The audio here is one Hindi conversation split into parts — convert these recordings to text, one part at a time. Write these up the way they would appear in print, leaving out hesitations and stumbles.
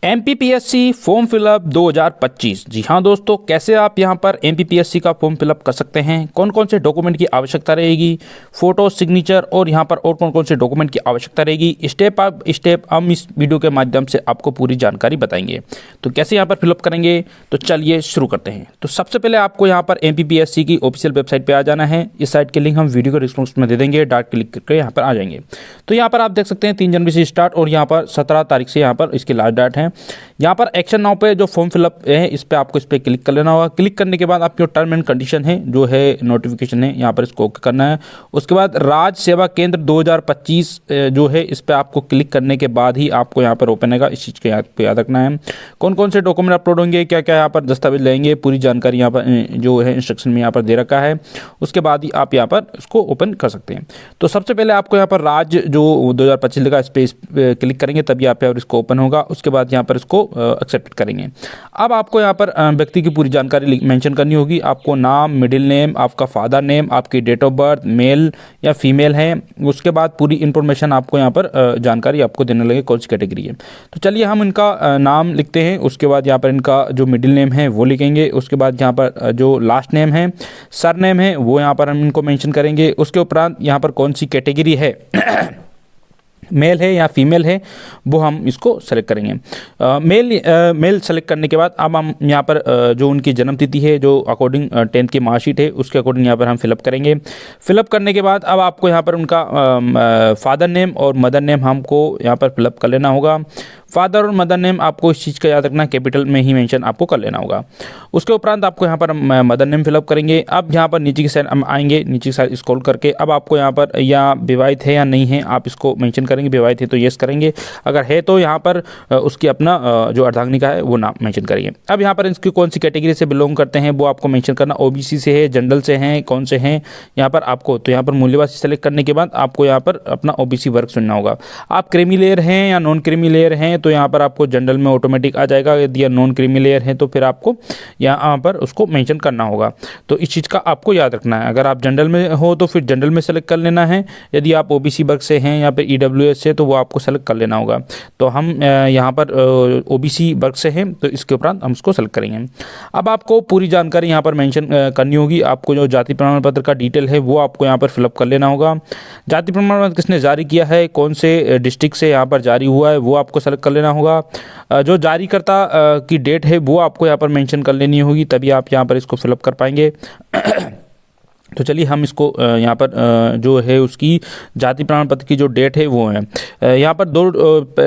MPPSC form fill up 2025। जी हाँ दोस्तों, कैसे आप यहां पर एमपीपीएससी का फॉर्म फिलअप कर सकते हैं, कौन कौन से डॉक्यूमेंट की आवश्यकता रहेगी, फोटो, सिग्नेचर और यहां पर और कौन कौन से डॉक्यूमेंट की आवश्यकता रहेगी, स्टेप बाय स्टेप हम इस वीडियो के माध्यम से आपको पूरी जानकारी बताएंगे। तो कैसे यहां पर फिलअप करेंगे, तो चलिए शुरू करते हैं। तो सबसे पहले आपको यहां पर एमपीपीएससी की ऑफिशियल वेबसाइट पर आ जाना है। इस साइट के लिंक हम वीडियो के डिस्क्रिप्शन में दे देंगे, डायरेक्ट क्लिक करके यहाँ पर आ जाएंगे। तो यहाँ पर आप देख सकते हैं 3 जनवरी से स्टार्ट और यहाँ पर 17 तारीख से यहाँ पर इसकी लास्ट डेट है। यहाँ पर एक्शन नाउ पे जो फॉर्म फिलअप है इस पे आपको इस पर क्लिक कर लेना होगा। क्लिक करने के बाद आपकी टर्म एंड कंडीशन है, जो है नोटिफिकेशन है, यहाँ पर इसको ओके करना है। उसके बाद राज्य सेवा केंद्र 2025 जो है इस पर आपको क्लिक करने के बाद ही आपको यहाँ पर ओपन होगा। इस चीज़ को याद रखना है। कौन कौन से डॉक्यूमेंट अपलोड होंगे, क्या क्या यहाँ पर दस्तावेज लेंगे, पूरी जानकारी यहाँ पर जो है इंस्ट्रक्शन में यहाँ पर दे रखा है। उसके बाद ही आप यहाँ पर इसको ओपन कर सकते हैं। तो सबसे पहले आपको यहाँ पर राज्य जो 2025 लिखा इस पर क्लिक करेंगे तभी यहाँ पर इसको ओपन होगा। उसके बाद यहाँ पर इसको एक्सेप्ट करेंगे। अब आपको यहाँ पर व्यक्ति की पूरी जानकारी मेंशन करनी होगी। आपको नाम, मिडिल नेम, आपका फादर नेम, आपकी डेट ऑफ बर्थ, मेल या फीमेल है। उसके बाद पूरी इन्फॉर्मेशन आपको यहाँ पर जानकारी आपको देने लगे कौन सी कैटेगरी है। तो चलिए हम इनका नाम लिखते हैं। उसके बाद यहाँ पर इनका जो मिडिल नेम है वो लिखेंगे। उसके बाद यहाँ पर जो लास्ट नेम है, सर नेम है, वो यहाँ पर हम इनको मेंशन करेंगे। उसके उपरांत यहाँ पर कौन सी कैटेगरी है मेल है या फीमेल है वो हम इसको सेलेक्ट करेंगे। मेल सेलेक्ट करने के बाद अब हम यहाँ पर जो उनकी जन्म तिथि है, जो अकॉर्डिंग 10th की मार्कशीट है उसके अकॉर्डिंग यहाँ पर हम फिलअप करेंगे। फिलअप करने के बाद अब आपको यहाँ पर उनका फादर नेम और मदर नेम हमको यहाँ पर फिलअप कर लेना होगा। फादर और मदर नेम आपको इस चीज़ का याद रखना, कैपिटल में ही मेंशन आपको कर लेना होगा। उसके उपरांत आपको यहाँ पर मदर नेम फिलअप करेंगे। अब यहाँ पर नीचे की साइड हम आएंगे, नीचे की साइड स्क्रॉल करके अब आपको यहाँ पर या विवाहित है या नहीं है आप इसको मेंशन करेंगे। विवाहित है तो येस करेंगे, अगर है तो यहाँ पर उसकी अपना जो अर्धांगिनी है वो नाम मेंशन करेंगे। अब यहाँ पर इसकी कौन सी कैटेगरी से बिलोंग करते हैं वो आपको मेंशन करना, ओबीसी से है, जनरल से हैं, कौन से हैं यहाँ पर आपको। तो यहाँ पर मूल्यवासी सेलेक्ट करने के बाद आपको यहाँ पर अपना ओबीसी वर्ग चुनना होगा। आप क्रीमी लेयर हैं या नॉन क्रीमी लेयर हैं तो यहाँ पर आपको जनरल में ऑटोमेटिक आ जाएगा। यदि नॉन क्रीमी लेयर है तो फिर आपको यहाँ पर उसको मेंशन करना होगा। तो इस चीज़ का आपको याद रखना है। अगर आप जनरल में हो तो फिर जनरल में सेलेक्ट कर लेना है। यदि आप ओबीसी वर्ग से हैं या फिर ईडब्ल्यूएस से तो वो आपको सेलेक्ट कर लेना होगा। तो हम यहाँ पर ओबीसी वर्ग से हैं तो इसके उपरांत हम उसको सेलेक्ट करेंगे। अब आपको पूरी जानकारी यहाँ पर मेंशन करनी होगी। आपको जो जाति प्रमाण पत्र का डिटेल है वो आपको यहाँ पर फिलअप कर लेना होगा। जाति प्रमाण पत्र किसने जारी किया है, कौन से डिस्ट्रिक्ट से यहाँ पर जारी हुआ है वो आपको सेलेक्ट कर लेना होगा। जो जारीकर्ता की डेट है वो आपको यहाँ पर मेंशन कर लेनी होगी, तभी आप यहाँ पर इसको फिलअप कर पाएंगे। तो चलिए हम इसको यहाँ पर जो है उसकी जाति प्रमाण पत्र की जो डेट है वो है। यहाँ पर 2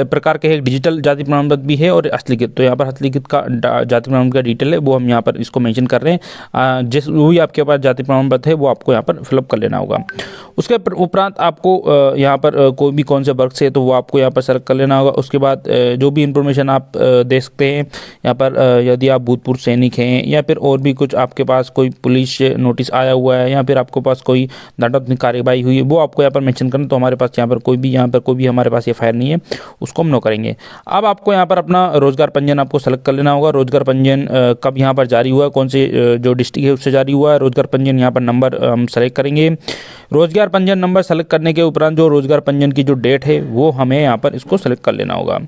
प्रकार के, एक डिजिटल जाति प्रमाण पत्र भी है और हस्तलिखित। तो यहाँ पर हस्तलिखित का जाति प्रमाण का डिटेल है वो हम यहाँ पर इसको मेंशन कर रहे हैं। जिस वही आपके पास जाति प्रमाण पत्र है वो आपको यहाँ पर फिलअप कर लेना होगा। उसके उपरांत आपको यहाँ पर कोई भी कौन से वर्ग से तो वो आपको यहाँ पर सेलेक्ट कर लेना होगा। उसके बाद जो भी इंफॉर्मेशन आप दे सकते हैं यहाँ पर, यदि आप भूतपूर्व सैनिक हैं या फिर और भी कुछ आपके पास कोई पुलिस नोटिस आया हुआ है या फिर आपके पास कोई दंडात्मक कार्यवाही हुई है वो आपको यहाँ पर मेंशन करना। तो हमारे पास यहाँ पर कोई भी हमारे पास एफआईआर नहीं है, उसको हम नो करेंगे। अब आपको यहाँ पर अपना रोजगार पंजीयन आपको सेलेक्ट कर लेना होगा। रोजगार पंजीयन कब यहाँ पर जारी हुआ, कौन से जो डिस्ट्रिक्ट है उससे जारी हुआ है। रोजगार पंजीयन यहाँ पर नंबर हम सेलेक्ट करेंगे। रोजगार पंजीयन नंबर सेलेक्ट करने के उपरांत जो रोजगार पंजीयन की जो डेट है वो हमें यहाँ पर इसको सेलेक्ट कर लेना होगा।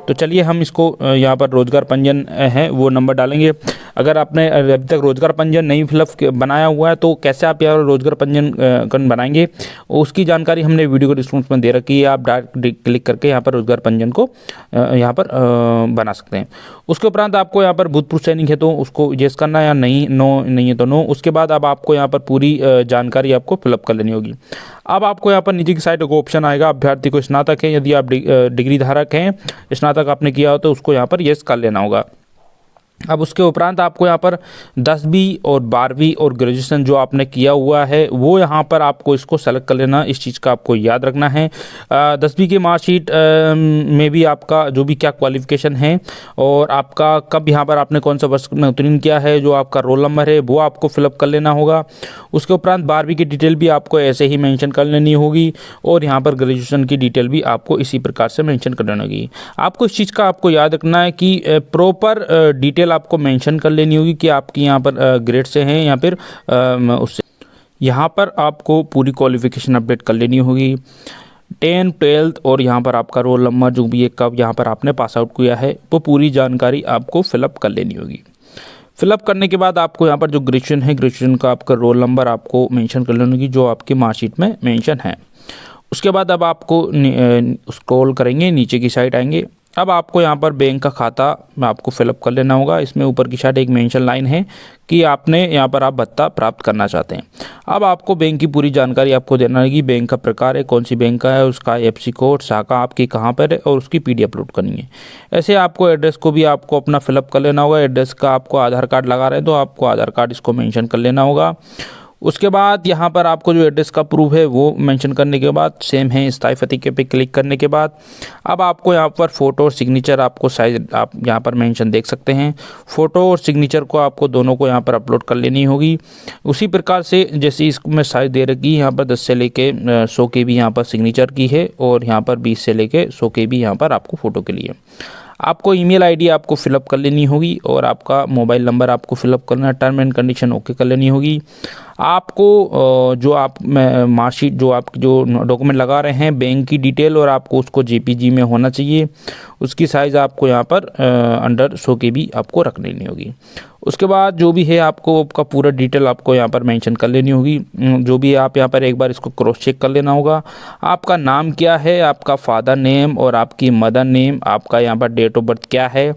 तो चलिए हम इसको यहाँ पर रोजगार पंजीयन है वो नंबर डालेंगे। अगर आपने अभी तक रोजगार पंजीयन नहीं फिलअप बनाया हुआ है तो कैसे आप यहाँ रोजगार पंजीयन बनाएंगे उसकी जानकारी हमने वीडियो को डिस्क्रिप्शन में दे रखी है। आप डायरेक्ट क्लिक करके यहाँ पर रोजगार पंजीयन को यहाँ पर बना सकते हैं। उसके उपरांत आपको यहाँ पर भूतपूर्व सैनिक है तो उसको येस करना है या नहीं, नो नहीं है तो नो। उसके बाद अब आपको यहाँ पर पूरी जानकारी आपको फिलअप कर लेनी होगी। अब आपको यहाँ पर नीचे की साइड को ऑप्शन आएगा, अभ्यर्थी को स्नातक है, यदि आप डिग्री धारक हैं, स्नातक आपने किया हो तो उसको यहाँ पर येस कर लेना होगा। अब उसके उपरांत आपको यहाँ पर 10वीं और 12वीं और ग्रेजुएशन जो आपने किया हुआ है वो यहाँ पर आपको इसको सेलेक्ट कर लेना। इस चीज़ का आपको याद रखना है। 10वीं की मार्कशीट में भी आपका जो भी क्या क्वालिफिकेशन है और आपका कब यहाँ पर आपने कौन सा वर्ष में उत्तीर्ण किया है, जो आपका रोल नंबर है वो आपको फिलअप कर लेना होगा। उसके उपरांत 12वीं की डिटेल भी आपको ऐसे ही मेंशन कर लेनी होगी और यहाँ पर ग्रेजुएशन की डिटेल भी आपको इसी प्रकार से मेंशन कर लेनी होगी। आपको इस चीज़ का आपको याद रखना है कि प्रॉपर डिटेल आपको मेंशन कर लेनी होगी कि आपकी यहाँ पर ग्रेड से हैं या फिर उससे। यहाँ पर आपको पूरी क्वालिफिकेशन अपडेट कर लेनी होगी। 10, 12 और यहाँ पर आपका रोल नंबर जो भी है, कब यहाँ पर आपने पास आउट किया है, वो पूरी जानकारी आपको फिलअप कर लेनी होगी। फिलअप करने के बाद आपको यहाँ पर जो ग्रेजुएशन है, ग्रेजुएशन का आपका रोल नंबर आपको मेंशन कर लेना होगी जो आपकी मार्कशीट में मेंशन है। उसके बाद अब आपको स्क्रॉल करेंगे, नीचे की साइड आएंगे। अब आपको यहाँ पर बैंक का खाता आपको फिलअप कर लेना होगा। इसमें ऊपर की साइड एक मेंशन लाइन है कि आपने यहाँ पर आप भत्ता प्राप्त करना चाहते हैं। अब आपको बैंक की पूरी जानकारी आपको देना होगी। बैंक का प्रकार है, कौन सी बैंक का है, उसका IFSC कोड, शाखा आपकी कहाँ पर है और उसकी PD अपलोड करनी है। ऐसे आपको एड्रेस को भी आपको अपना फिलअप कर लेना होगा। एड्रेस का आपको आधार कार्ड लगा रहे हैं तो आपको आधार कार्ड इसको मेंशन कर लेना होगा। उसके बाद यहाँ पर आपको जो एड्रेस का प्रूफ है वो मेंशन करने के बाद सेम है स्थायी पते पे क्लिक करने के बाद अब आपको यहाँ पर फ़ोटो और सिग्नेचर आपको साइज आप यहाँ पर मेंशन देख सकते हैं। फ़ोटो और सिग्नेचर को आपको दोनों को यहाँ पर अपलोड कर लेनी होगी। उसी प्रकार से जैसे इसमें साइज़ दे रखी है, यहाँ पर 10 से लेके 100 KB यहाँ पर सिग्नेचर की है और यहाँ पर 20 से लेके 100 KB यहाँ पर आपको फ़ोटो के लिए। आपको ईमेल आईडी आपको फिलअप कर लेनी होगी और आपका मोबाइल नंबर आपको फिलअप करना, टर्म एंड कंडीशन ओके कर लेनी होगी। आपको जो आप मार्कशीट जो आप जो डॉक्यूमेंट लगा रहे हैं बैंक की डिटेल और आपको उसको JPG में होना चाहिए। उसकी साइज़ आपको यहाँ पर अंडर 100 KB आपको रख लेनी होगी। उसके बाद जो भी है आपको आपका पूरा डिटेल आपको यहाँ पर मेंशन कर लेनी होगी। जो भी है आप यहाँ पर एक बार इसको क्रॉस चेक कर लेना होगा। आपका नाम क्या है, आपका फादर नेम और आपकी मदर नेम, आपका यहाँ पर डेट ऑफ बर्थ क्या है,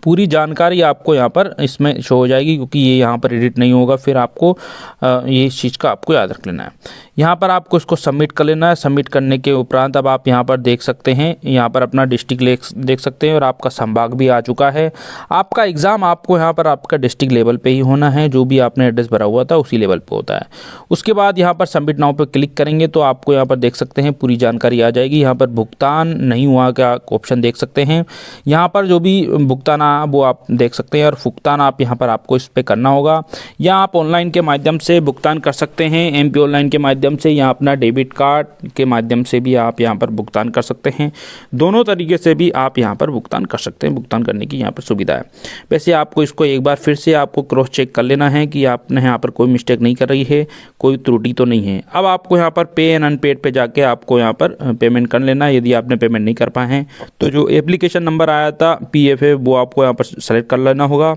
पूरी जानकारी आपको यहाँ पर इसमें शो हो जाएगी क्योंकि ये यहाँ पर एडिट नहीं होगा। फिर आपको ये इस चीज़ का आपको याद रख लेना है। यहाँ पर आपको इसको सबमिट कर लेना है। सबमिट करने के उपरांत अब आप यहाँ पर देख सकते हैं, यहाँ पर अपना डिस्ट्रिक्ट देख सकते हैं और आपका संभाग भी आ चुका है। आपका एग्ज़ाम आपको यहाँ पर आपका डिस्ट्रिक्ट लेवल पे ही होना है, जो भी आपने एड्रेस भरा हुआ था उसी लेवल पे होता है। उसके बाद यहाँ पर सबमिट नाउ पे क्लिक करेंगे तो आपको यहाँ पर देख सकते हैं पूरी जानकारी आ जाएगी। यहाँ पर भुगतान नहीं हुआ का ऑप्शन देख सकते हैं। यहाँ पर जो भी भुगतान वो आप देख सकते हैं और भुगतान आप यहाँ पर आपको इस पर करना होगा। या आप ऑनलाइन के माध्यम से भुगतान कर सकते हैं, MP ऑनलाइन के माध्यम से, या अपना डेबिट कार्ड के माध्यम से भी आप यहाँ पर भुगतान कर सकते हैं। दोनों तरीके से भी आप यहाँ पर भुगतान कर सकते हैं, भुगतान करने की यहाँ पर सुविधा है। वैसे आपको इसको एक बार फिर से आपको क्रॉस चेक कर लेना है कि आपने यहाँ पर कोई मिस्टेक नहीं कर रही है, कोई त्रुटि तो नहीं है। अब आपको यहाँ पर पे एंड अनपेड पे जाके आपको यहाँ पर पेमेंट कर लेना है। यदि आपने पेमेंट नहीं कर पाए हैं तो जो एप्लीकेशन नंबर आया था PFA वो आपको यहाँ पर सेलेक्ट कर लेना होगा।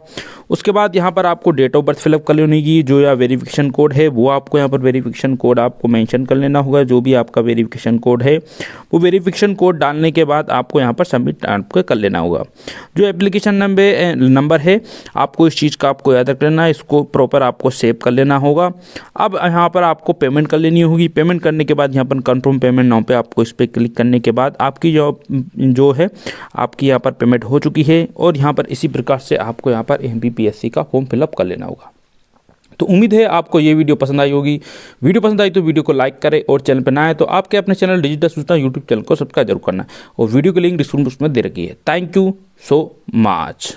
उसके बाद यहाँ पर आपको डेट ऑफ बर्थ फिलअप कर लेनी होगी। जो या वेरिफिकेशन कोड है वो आपको यहाँ पर वेरिफिकेशन कोड आपको मेंशन कर लेना होगा। जो भी आपका वेरिफिकेशन कोड है वो वेरिफिकेशन कोड डालने के बाद आपको यहाँ पर सबमिट आपको कर लेना होगा। जो एप्लीकेशन नंबर है आपको इस चीज़ का आपको याद रख लेना है, इसको प्रॉपर आपको सेव कर लेना होगा। अब यहाँ पर आपको पेमेंट कर लेनी होगी। पेमेंट करने के बाद यहाँ पर कंफर्म पेमेंट नाउ पे आपको इस पर क्लिक करने के बाद आपकी जो है आपकी यहाँ पर पेमेंट हो चुकी है। और यहाँ पर इसी प्रकार से आपको यहाँ पर MPPSC का फॉर्म फिलअप कर लेना होगा। तो उम्मीद है आपको ये वीडियो पसंद आई होगी। वीडियो पसंद आई तो वीडियो को लाइक करें और चैनल पर नया है तो आपके अपने चैनल डिजिटल सूचना YouTube चैनल को सब्सक्राइब जरूर करना है और वीडियो की लिंक डिस्क्रिप्शन में दे रखी है। Thank you so much.